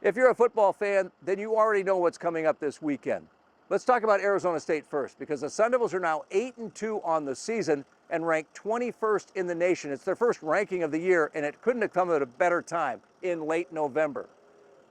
If you're a football fan, then you already know what's coming up this weekend. Let's talk about Arizona State first, because the Sun Devils are now 8-2 on the season and ranked 21st in the nation. It's their first ranking of the year, and it couldn't have come at a better time in late November.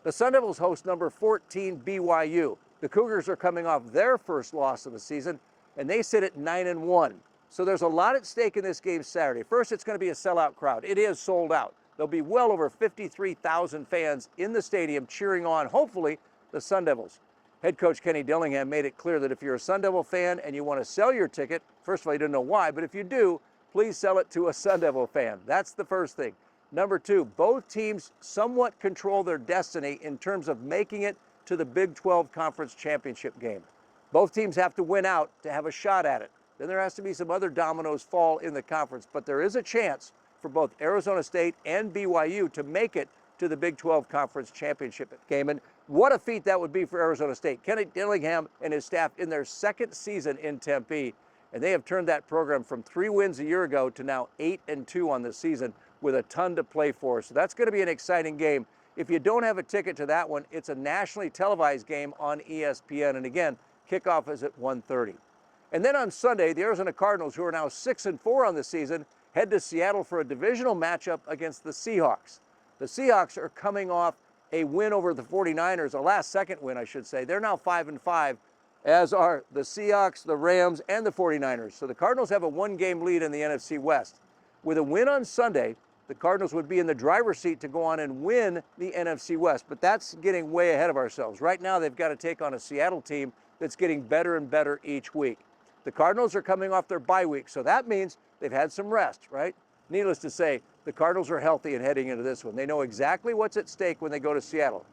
The Sun Devils host number 14 BYU. The Cougars are coming off their first loss of the season, and they sit at 9-1. So there's a lot at stake in this game Saturday. First, it's going to be a sellout crowd. It is sold out. There'll be well over 53,000 fans in the stadium cheering on, hopefully, the Sun Devils. Head coach Kenny Dillingham made it clear that if you're a Sun Devil fan and you want to sell your ticket, first of all, you didn't know why, but if you do, please sell it to a Sun Devil fan. That's the first thing. Number two, both teams somewhat control their destiny in terms of making it to the Big 12 Conference Championship game. Both teams have to win out to have a shot at it. Then there has to be some other dominoes fall in the conference, but there is a chance for both Arizona State and BYU to make it to the Big 12 Conference Championship game. And what a feat that would be for Arizona State. Kenny Dillingham and his staff in their second season in Tempe, and they have turned that program from 3 wins a year ago to now 8-2 on the season with a ton to play for. So that's going to be an exciting game. If you don't have a ticket to that one, it's a nationally televised game on ESPN. And again, kickoff is at 1:30. And then on Sunday, the Arizona Cardinals, who are now 6-4 on the season, head to Seattle for a divisional matchup against the Seahawks. The Seahawks are coming off a win over the 49ers, a last-second win, I should say. They're now 5-5, as are the Seahawks, the Rams, and the 49ers. So the Cardinals have a 1-game lead in the NFC West. With a win on Sunday, the Cardinals would be in the driver's seat to go on and win the NFC West. But that's getting way ahead of ourselves. Right now, they've got to take on a Seattle team that's getting better and better each week. The Cardinals are coming off their bye week, so that means they've had some rest, right? Needless to say, the Cardinals are healthy and heading into this one. They know exactly what's at stake when they go to Seattle.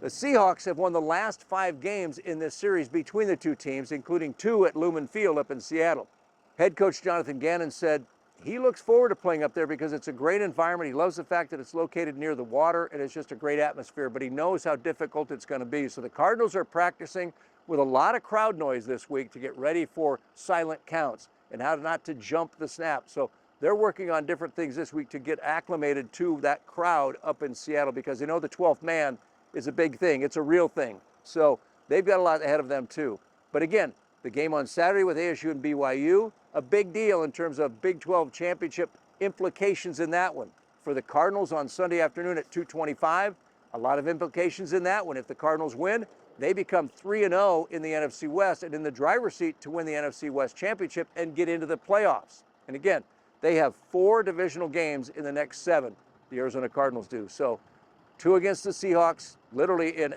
The Seahawks have won the last 5 games in this series between the two teams, including 2 at Lumen Field up in Seattle. Head coach Jonathan Gannon said he looks forward to playing up there because it's a great environment. He loves the fact that it's located near the water and it's just a great atmosphere, but he knows how difficult it's going to be. So the Cardinals are practicing with a lot of crowd noise this week to get ready for silent counts and how not to jump the snap. So they're working on different things this week to get acclimated to that crowd up in Seattle because they know the 12th man is a big thing. It's a real thing. So they've got a lot ahead of them too. But again, the game on Saturday with ASU and BYU, a big deal in terms of Big 12 championship implications in that one. For the Cardinals on Sunday afternoon at 2:25, a lot of implications in that one. If the Cardinals win, they become 3-0 in the NFC West and in the driver's seat to win the NFC West championship and get into the playoffs. And again, they have 4 divisional games in the next 7, the Arizona Cardinals do. So 2 against the Seahawks, literally in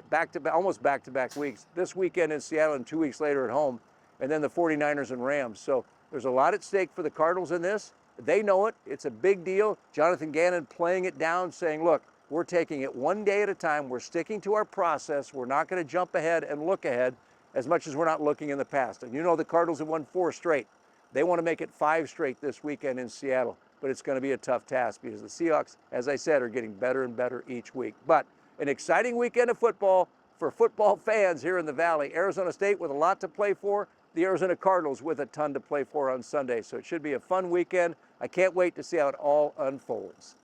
almost back-to-back weeks. This weekend in Seattle and 2 weeks later at home, and then the 49ers and Rams. So there's a lot at stake for the Cardinals in this. They know it. It's a big deal. Jonathan Gannon playing it down, saying, look, we're taking it one day at a time. We're sticking to our process. We're not going to jump ahead and look ahead as much as we're not looking in the past. And you know the Cardinals have won 4 straight. They want to make it 5 straight this weekend in Seattle, but it's going to be a tough task because the Seahawks, as I said, are getting better and better each week. But an exciting weekend of football for football fans here in the Valley. Arizona State with a lot to play for. The Arizona Cardinals with a ton to play for on Sunday. So it should be a fun weekend. I can't wait to see how it all unfolds.